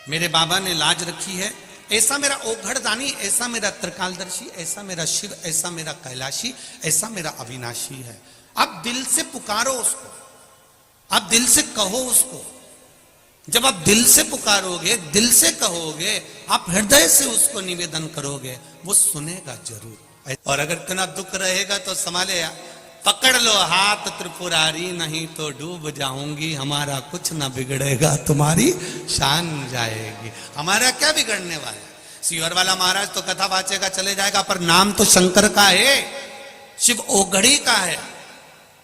मेरे बाबा ने लाज रखी है, ऐसा मेरा ओघड़दानी, ऐसा मेरा त्रिकालदर्शी, ऐसा मेरा शिव, ऐसा मेरा कैलाशी, ऐसा मेरा अविनाशी है। अब दिल से पुकारो उसको, अब दिल से कहो उसको। जब आप दिल से पुकारोगे, दिल से कहोगे, आप हृदय से उसको निवेदन करोगे, वो सुनेगा जरूर। और अगर इतना दुख रहेगा तो संभाले, पकड़ लो हाथ त्रिपुरारी, नहीं तो डूब जाऊंगी, हमारा कुछ ना बिगड़ेगा, तुम्हारी शान जाएगी। हमारा क्या बिगड़ने वाला है? सीवर वाला महाराज तो कथा वाचेगा चले जाएगा, पर नाम तो शंकर का है, शिव ओघड़ी का है।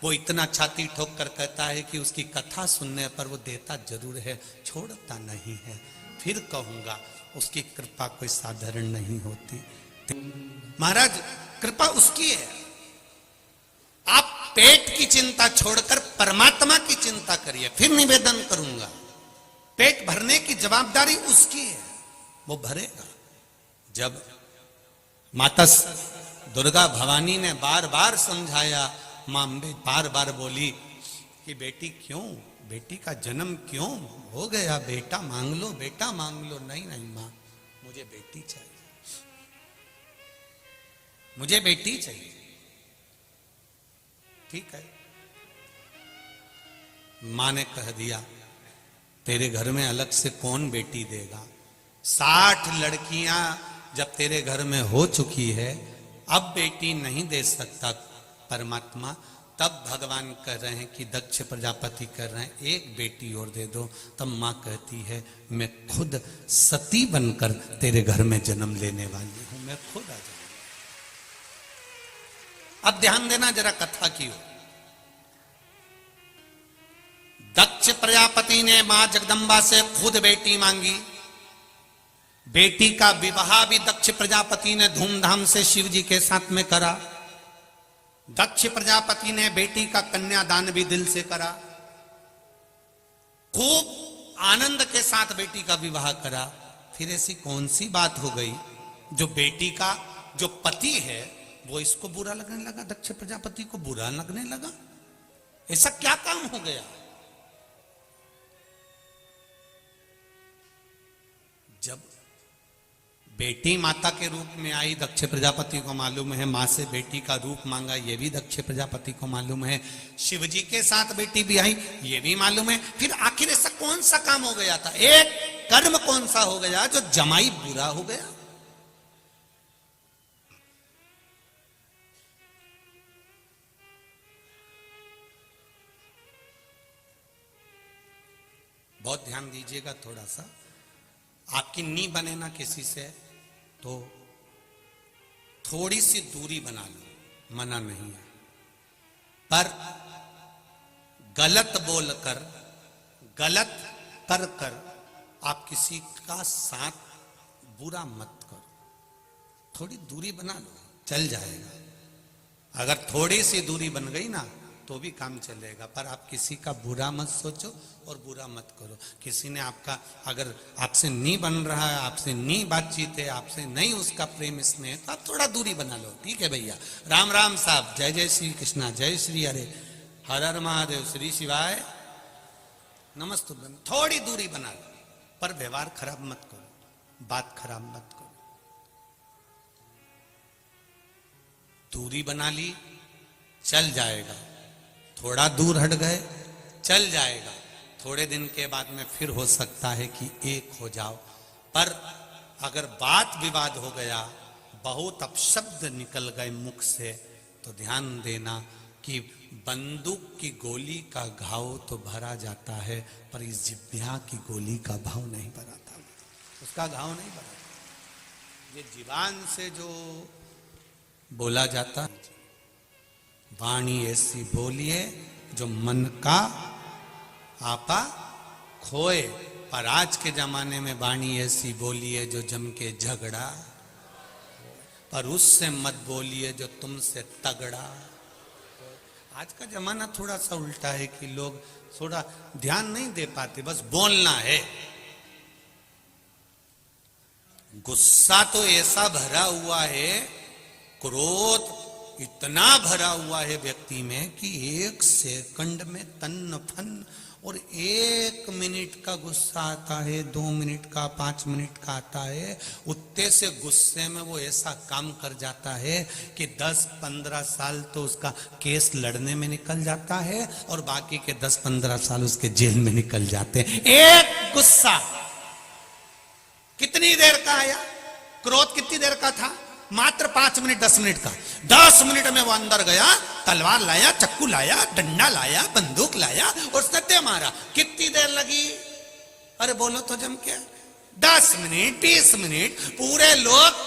वो इतना छाती ठोक कर कहता है कि उसकी कथा सुनने पर वो देता जरूर है, छोड़ता नहीं है। फिर कहूंगा उसकी कृपा कोई साधारण नहीं होती। महाराज कृपा उसकी है। आप पेट की चिंता छोड़कर परमात्मा की चिंता करिए, फिर निवेदन करूंगा। पेट भरने की जवाबदारी उसकी है, वो भरेगा। जब माता दुर्गा भवानी ने बार बार समझाया, मां अम्बे बार बार बोली कि बेटी क्यों, बेटी का जन्म क्यों हो गया, बेटा मांग लो, बेटा मांग लो। नहीं नहीं मां, मुझे बेटी चाहिए, मुझे बेटी चाहिए। ठीक है, मां ने कह दिया तेरे घर में अलग से कौन बेटी देगा? 60 लड़कियां जब तेरे घर में हो चुकी है, अब बेटी नहीं दे सकता परमात्मा। तब भगवान कह रहे हैं कि दक्ष प्रजापति कर रहे हैं, एक बेटी और दे दो। तब मां कहती है मैं खुद सती बनकर तेरे घर में जन्म लेने वाली हूं, मैं खुद आ जाऊंगी। अब ध्यान देना जरा कथा की ओर। दक्ष प्रजापति ने मां जगदंबा से खुद बेटी मांगी। बेटी का विवाह भी दक्ष प्रजापति ने धूमधाम से शिव जी के साथ में करा। दक्ष प्रजापति ने बेटी का कन्यादान भी दिल से करा। खूब आनंद के साथ बेटी का विवाह करा। फिर ऐसी कौन सी बात हो गई जो बेटी का जो पति है वो इसको बुरा लगने लगा, दक्ष प्रजापति को बुरा लगने लगा? ऐसा क्या काम हो गया? जब बेटी माता के रूप में आई, दक्ष प्रजापति को मालूम है, मां से बेटी का रूप मांगा, ये भी दक्ष प्रजापति को मालूम है। शिव जी के साथ बेटी भी आई, ये भी मालूम है। फिर आखिर ऐसा कौन सा काम हो गया था, एक कर्म कौन सा हो गया जो जमाई बुरा हो गया? बहुत ध्यान दीजिएगा थोड़ा सा। आपकी नी बने ना किसी से तो थोड़ी सी दूरी बना लो, मना नहीं है, पर गलत बोलकर, गलत कर कर आप किसी का साथ बुरा मत करो। थोड़ी दूरी बना लो, चल जाएगा। अगर थोड़ी सी दूरी बन गई ना तो भी काम चलेगा, पर आप किसी का बुरा मत सोचो और बुरा मत करो। किसी ने आपका अगर आपसे नहीं बन रहा है, आपसे नहीं बातचीत है, आपसे नहीं उसका प्रेम स्नेह, तो आप थोड़ा दूरी बना लो। ठीक है भैया, राम राम साहब, जय जय श्री कृष्णा, जय श्री हरे, हर हर महादेव, श्री शिवाय नमस्तु। थोड़ी दूरी बना लो, पर व्यवहार खराब मत करो, बात खराब मत करो। दूरी बना ली, चल जाएगा। थोड़ा दूर हट गए, चल जाएगा। थोड़े दिन के बाद में फिर हो सकता है कि एक हो जाओ, पर अगर बात विवाद हो गया, बहुत अपशब्द निकल गए मुख से, तो ध्यान देना कि बंदूक की गोली का घाव तो भरा जाता है, पर इस जिह्वा की गोली का भाव नहीं भराता, उसका घाव नहीं भरा। ये जीवान से जो बोला जाता, वाणी ऐसी बोलिए जो मन का आपा खोए। पर आज के जमाने में वाणी ऐसी बोलिए जो जम के झगड़ा, पर उससे मत बोलिए जो तुमसे तगड़ा। आज का जमाना थोड़ा सा उल्टा है कि लोग थोड़ा ध्यान नहीं दे पाते, बस बोलना है। गुस्सा तो ऐसा भरा हुआ है, क्रोध इतना भरा हुआ है व्यक्ति में कि एक सेकंड में तन्न फन और 1 मिनट का गुस्सा आता है, 2 मिनट का, 5 मिनट का आता है, उतने से गुस्से में वो ऐसा काम कर जाता है कि 10-15 साल तो उसका केस लड़ने में निकल जाता है और बाकी के 10-15 साल उसके जेल में निकल जाते हैं। एक गुस्सा कितनी देर का आया, क्रोध कितनी देर का था, मात्र 5 मिनट 10 मिनट का। 10 मिनट में वो अंदर गया, तलवार लाया, चक्कू लाया, डंडा लाया, बंदूक लाया और उसने दे मारा। कितनी देर लगी, अरे बोलो तो जम के, 10 मिनट 20 मिनट। पूरे लोग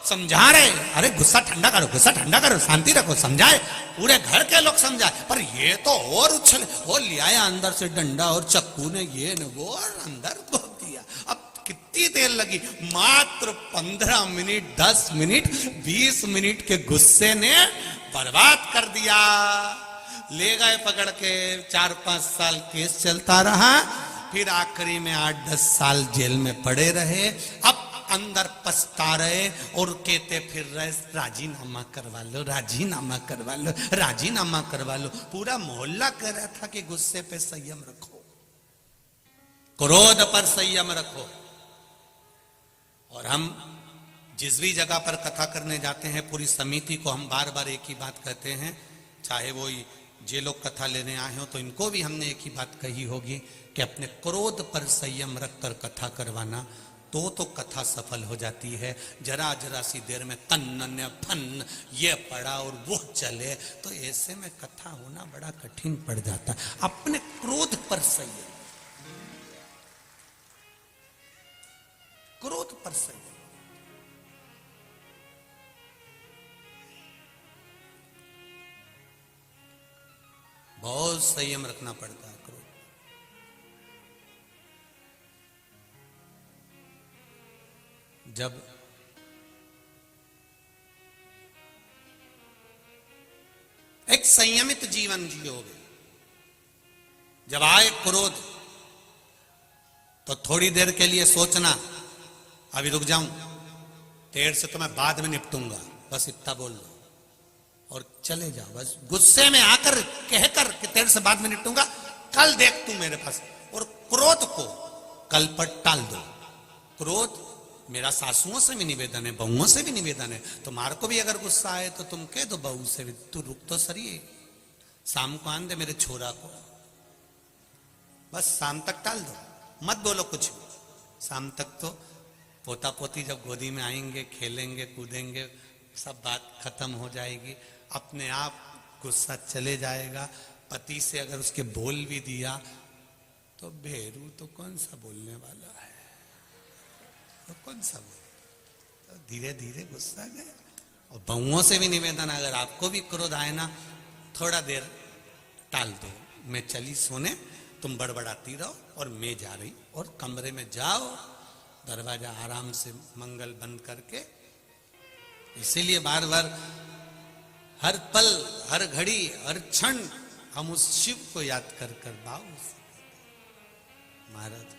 समझा रहे, अरे गुस्सा ठंडा करो, गुस्सा ठंडा करो, शांति रखो, समझाए, पूरे घर के लोग समझाए, पर ये तो और उछल, वो ले आया अंदर से डंडा और चक्कू ने ये न वो और अंदर घोप दिया। अब कितनी देर लगी, मात्र 15 मिनट, 10 मिनट, 20 मिनट के गुस्से ने बर्बाद कर दिया। ले गए पकड़ के, 4-5 साल केस चलता रहा, फिर आखिरी में 8-10 साल जेल में पड़े रहे। अब अंदर पछता रहे और कहते फिर रहे, राजीनामा करवा लो, राजीनामा करवा लो, राजीनामा करवा लो। पूरा मोहल्ला कह रहा था कि गुस्से पे संयम रखो, क्रोध पर संयम रखो। और हम जिस भी जगह पर कथा करने जाते हैं, पूरी समिति को हम बार बार एक ही बात कहते हैं, चाहे वो जे लोग कथा लेने आए हो तो इनको भी हमने एक ही बात कही होगी कि अपने क्रोध पर संयम रखकर कथा करवाना, तो कथा सफल हो जाती है। जरा जरा सी देर में तन्न फन ये पड़ा और वो चले, तो ऐसे में कथा होना बड़ा कठिन पड़ जाता है। अपने क्रोध पर संयम, क्रोध पर संयम। बहुत संयम रखना पड़ता है क्रोध। जब एक संयमित जीवन जियोगे, जब आए क्रोध तो थोड़ी देर के लिए सोचना, अभी रुक जाऊं, देर से तो मैं बाद में निपटूंगा, बस इतना बोल दो और चले जाओ। बस गुस्से में आकर कहकर कि तेरे से बाद में निपटूंगा, कल देख तू मेरे पास। और क्रोध को कल पर टाल दो। क्रोध मेरा सासुओं से भी निवेदन है, बहुओं से भी निवेदन है, तुम्हारे को भी अगर गुस्सा आए तो तुम कह दो बहू से भी, तू रुक तो सही, शाम को आन दे मेरे छोरा को, बस शाम तक टाल दो, मत बोलो कुछ। शाम तक तो पोता पोती जब गोदी में आएंगे, खेलेंगे कूदेंगे, सब बात खत्म हो जाएगी, अपने आप गुस्सा चले जाएगा। पति से अगर उसके बोल भी दिया तो भेरू तो कौन सा बोलने वाला है, तो कौन सा बोल, तो धीरे धीरे गुस्सा गया। और बहुओं से भी निवेदन, अगर आपको भी क्रोध आए ना, थोड़ा देर टाल दो, मैं चली सोने, तुम बड़बड़ाती रहो और मैं जा रही, और कमरे में जाओ, दरवाजा आराम से मंगल बंद करके। इसीलिए बार बार हर पल, हर घड़ी, हर क्षण हम उस शिव को याद कर कर बाबू महाराज।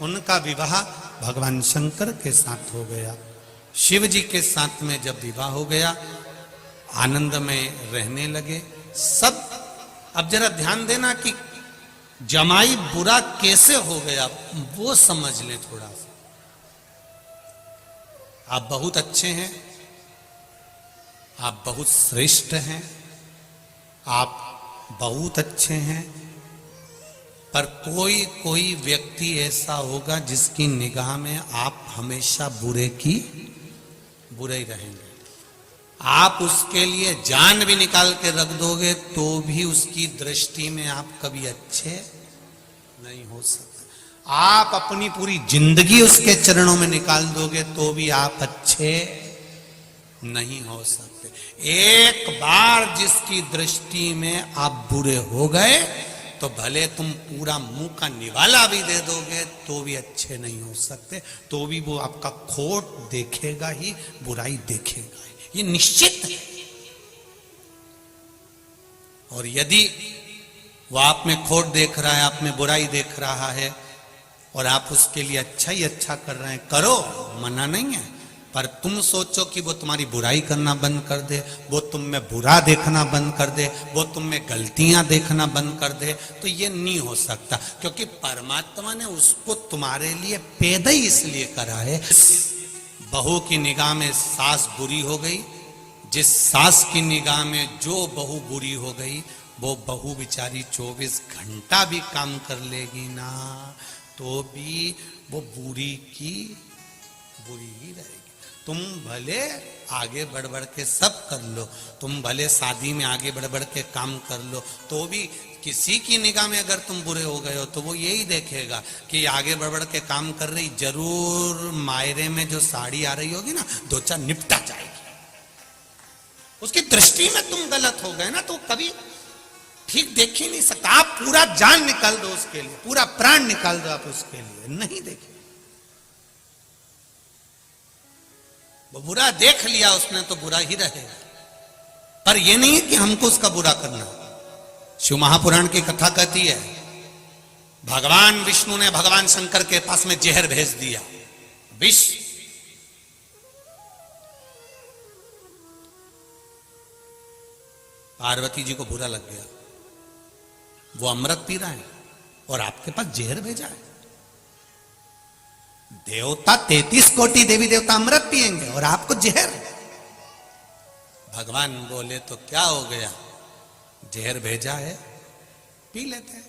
उनका विवाह भगवान शंकर के साथ हो गया, शिव जी के साथ में जब विवाह हो गया, आनंद में रहने लगे सब। अब जरा ध्यान देना कि जमाई बुरा कैसे हो गया, वो समझ ले थोड़ा सा। आप बहुत अच्छे हैं, आप बहुत श्रेष्ठ हैं, आप बहुत अच्छे हैं, पर कोई कोई व्यक्ति ऐसा होगा जिसकी निगाह में आप हमेशा बुरे ही रहेंगे। आप उसके लिए जान भी निकाल के रख दोगे तो भी उसकी दृष्टि में आप कभी अच्छे नहीं हो सकते। आप अपनी पूरी जिंदगी उसके चरणों में निकाल दोगे तो भी आप अच्छे नहीं हो सकते। एक बार जिसकी दृष्टि में आप बुरे हो गए तो भले तुम पूरा मुंह का निवाला भी दे दोगे तो भी अच्छे नहीं हो सकते, तो भी वो आपका खोट देखेगा ही, बुराई देखेगा ही, ये निश्चित है। और यदि वो आप में खोट देख रहा है, आप में बुराई देख रहा है, और आप उसके लिए अच्छा ही अच्छा कर रहे हैं, करो, मना नहीं है, पर तुम सोचो कि वो तुम्हारी बुराई करना बंद कर दे, वो तुम में बुरा देखना बंद कर दे, वो तुम में गलतियां देखना बंद कर दे, तो ये नहीं हो सकता। क्योंकि परमात्मा ने उसको तुम्हारे लिए पैदा ही इसलिए करा है। बहू की निगाह में सास बुरी हो गई, जिस सास की निगाह में जो बहू बुरी हो गई, वो बहू बेचारी 24 घंटा भी काम कर लेगी ना, तो भी वो बुरी की बुरी ही रहेगी। तुम भले आगे बढ़ बढ़ के सब कर लो, तुम भले शादी में आगे बढ़ बढ़ के काम कर लो, तो भी किसी की निगाह में अगर तुम बुरे हो गए हो तो वो यही देखेगा कि आगे बढ़ बढ़ के काम कर रही, जरूर मायरे में जो साड़ी आ रही होगी ना, 2-4 निपटा जाएगी। उसकी दृष्टि में तुम गलत हो गए ना, तो कभी ठीक देख ही नहीं सकता। आप पूरा जान निकाल दो उसके लिए, पूरा प्राण निकाल दो आप उसके लिए, नहीं देखे। वो बुरा देख लिया उसने तो बुरा ही रहेगा, पर यह नहीं है कि हमको उसका बुरा करना। शिव महापुराण की कथा कहती है, भगवान विष्णु ने भगवान शंकर के पास में जहर भेज दिया, विष। पार्वती जी को बुरा लग गया, वो अमृत पी रहा है और आपके पास जहर भेजा है। देवता 33 कोटि देवी देवता अमृत पिएंगे और आपको जहर। भगवान बोले तो क्या हो गया, जहर भेजा है, पी लेते हैं।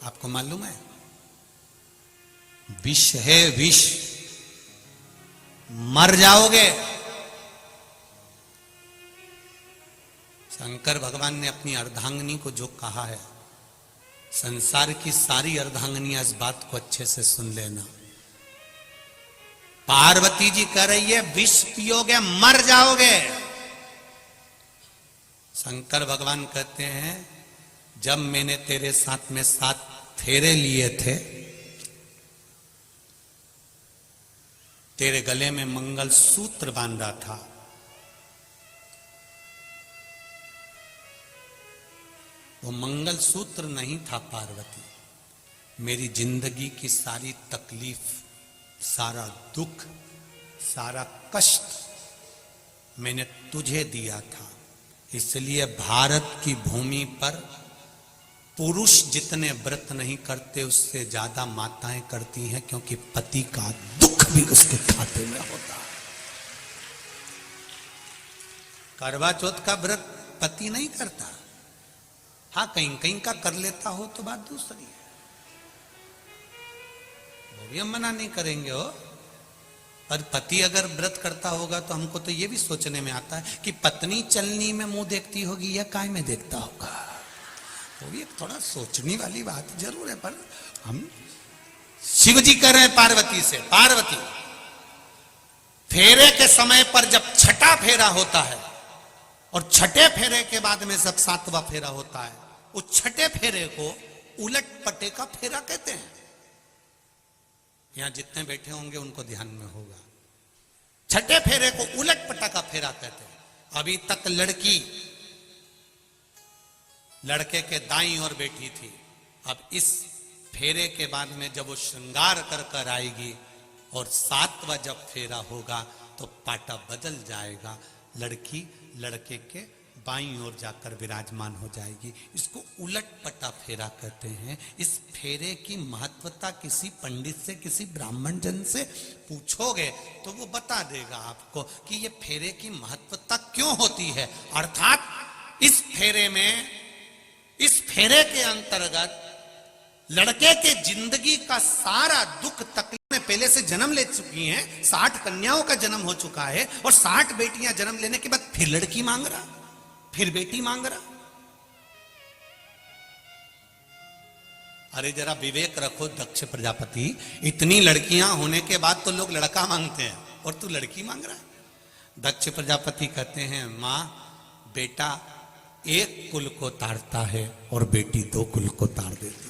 आपको मालूम है विष है, विष, मर जाओगे। शंकर भगवान ने अपनी अर्धांगिनी को जो कहा है, संसार की सारी अर्धांगिनियां इस बात को अच्छे से सुन लेना। पार्वती जी कह रही है विष पियोगे मर जाओगे। शंकर भगवान कहते हैं जब मैंने तेरे साथ में 7 फेरे लिए थे, तेरे गले में मंगल सूत्र बांधा था, वो मंगल सूत्र नहीं था पार्वती, मेरी जिंदगी की सारी तकलीफ, सारा दुख, सारा कष्ट मैंने तुझे दिया था। इसलिए भारत की भूमि पर पुरुष जितने व्रत नहीं करते उससे ज्यादा माताएं करती हैं, क्योंकि पति का दुख भी उसके खाते में होता है। करवा चौथ का व्रत पति नहीं करता, हाँ कहीं कहीं का कर लेता हो तो बात दूसरी है, वो भी हम मना नहीं करेंगे हो। पर पति अगर व्रत करता होगा तो हमको तो ये भी सोचने में आता है कि पत्नी चलनी में मुंह देखती होगी या काय में देखता होगा, वो भी एक थोड़ा सोचने वाली बात जरूर है। पर हम शिव जी कह रहे हैं पार्वती से, पार्वती फेरे के समय पर जब छठा फेरा होता है और छठे फेरे के बाद में जब 7वां फेरा होता है, उस छठे फेरे को उलट पटे का फेरा कहते हैं। यहां जितने बैठे होंगे उनको ध्यान में होगा, छठे फेरे को उलट पटा का फेरा कहते हैं। अभी तक लड़की लड़के के दाईं ओर बैठी थी, अब इस फेरे के बाद में जब वो श्रृंगार कर कर आएगी और 7वां जब फेरा होगा तो पाटा बदल जाएगा, लड़की लड़के के बाईं ओर जाकर विराजमान हो जाएगी। इसको उलट पटा फेरा कहते हैं। इस फेरे की महत्वता किसी पंडित से, किसी ब्राह्मण जन से पूछोगे तो वो बता देगा आपको कि ये फेरे की महत्वता क्यों होती है। अर्थात इस फेरे में, इस फेरे के अंतर्गत लड़के के जिंदगी का सारा दुख तकलीफें पहले से जन्म ले चुकी हैं, 60 कन्याओं का जन्म हो चुका है और 60 बेटियां जन्म लेने के बाद फिर लड़की मांग रहा, फिर बेटी मांग रहा। अरे जरा विवेक रखो दक्ष प्रजापति, इतनी लड़कियां होने के बाद तो लोग लड़का मांगते हैं और तू लड़की मांग रहा है। दक्ष प्रजापति कहते हैं मां, बेटा एक कुल को तारता है और बेटी 2 कुल को तार देती है।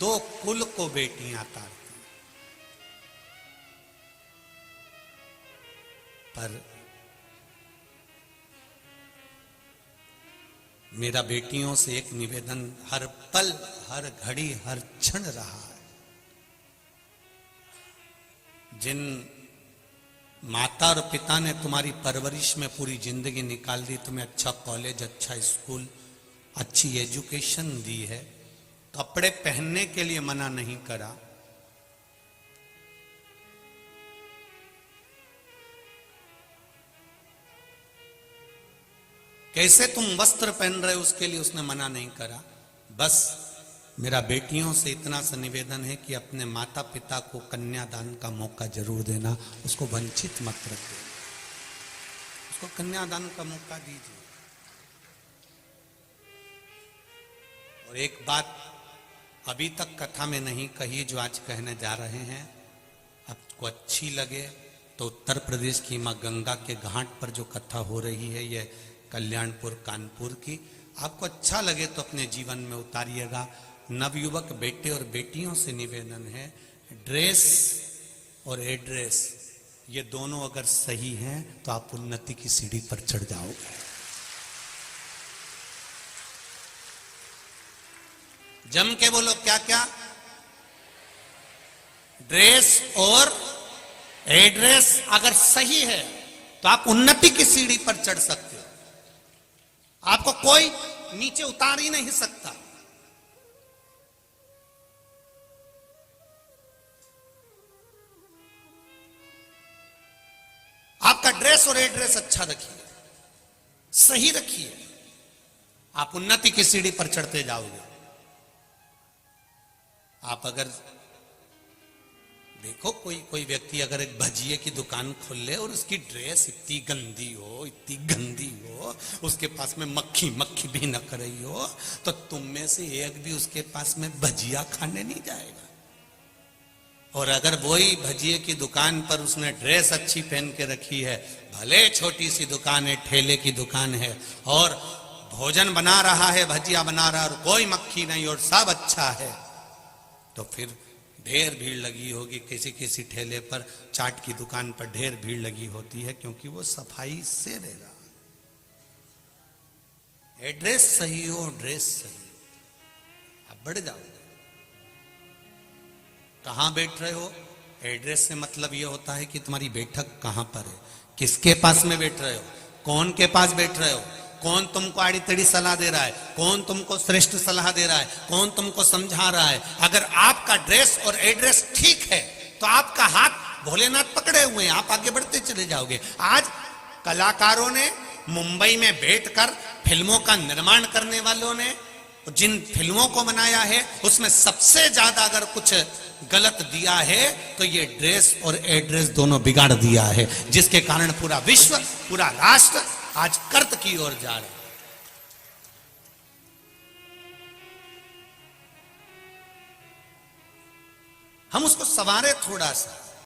2 कुल को बेटियां तारती हैं। पर मेरा बेटियों से एक निवेदन हर पल, हर घड़ी, हर क्षण रहा है, जिन माता और पिता ने तुम्हारी परवरिश में पूरी जिंदगी निकाल दी, तुम्हें अच्छा कॉलेज, अच्छा स्कूल, अच्छी एजुकेशन दी है, कपड़े पहनने के लिए मना नहीं करा, कैसे तुम वस्त्र पहन रहे हो उसके लिए उसने मना नहीं करा। बस मेरा बेटियों से इतना सा निवेदन है कि अपने माता पिता को कन्यादान का मौका जरूर देना, उसको वंचित मत रख देना, उसको कन्यादान का मौका दीजिए। और एक बात अभी तक कथा में नहीं कही जो आज कहने जा रहे हैं, आपको अच्छी लगे तो उत्तर प्रदेश की मां गंगा के घाट पर जो कथा हो रही है, यह कल्याणपुर कानपुर की, आपको अच्छा लगे तो अपने जीवन में उतारिएगा। नवयुवक बेटे और बेटियों से निवेदन है, ड्रेस और एड्रेस ये दोनों अगर सही हैं तो आप उन्नति की सीढ़ी पर चढ़ जाओगे। जम के बोलो क्या क्या? ड्रेस और एड्रेस अगर सही है तो आप उन्नति की सीढ़ी पर चढ़ सकते हो, आपको कोई नीचे उतार ही नहीं सकता। आपका ड्रेस और एड्रेस अच्छा रखिए, सही रखिए, आप उन्नति की सीढ़ी पर चढ़ते जाओगे। आप अगर देखो कोई व्यक्ति अगर एक भजिए की दुकान खोल ले और उसकी ड्रेस इतनी गंदी हो, इतनी गंदी हो, उसके पास में मक्खी मक्खी भी न कर रही हो, तो तुम में से एक भी उसके पास में भजिया खाने नहीं जाएगा। और अगर वही भजिए की दुकान पर उसने ड्रेस अच्छी पहन के रखी है, भले छोटी सी दुकान है, ठेले की दुकान है, और भोजन बना रहा है, भजिया बना रहा है और कोई मक्खी नहीं और सब अच्छा है, तो फिर ढेर भीड़ लगी होगी। किसी किसी ठेले पर, चाट की दुकान पर ढेर भीड़ लगी होती है, क्योंकि वो सफाई से रह रहा। एड्रेस सही हो, ड्रेस सही, आप बढ़ जाओगे। कहां बैठ रहे हो, एड्रेस से मतलब ये होता है कि तुम्हारी बैठक कहां पर है, किसके पास में बैठ रहे हो, कौन के पास बैठ रहे हो, कौन तुमको आड़ी टेढ़ी सलाह दे रहा है, कौन तुमको श्रेष्ठ सलाह दे रहा है, कौन तुमको समझा रहा है। अगर आपका ड्रेस और एड्रेस ठीक है तो आपका हाथ भोलेनाथ पकड़े हुए हैं, आप आगे बढ़ते चले जाओगे। आज कलाकारों ने मुंबई में बैठकर फिल्मों का निर्माण करने वालों ने जिन फिल्मों को बनाया है उसमें सबसे ज्यादा अगर कुछ गलत दिया है तो ये ड्रेस और एड्रेस दोनों बिगाड़ दिया है, जिसके कारण पूरा विश्व, पूरा राष्ट्र आज कर्त की ओर जा रहा है। हम उसको संवारे थोड़ा सा,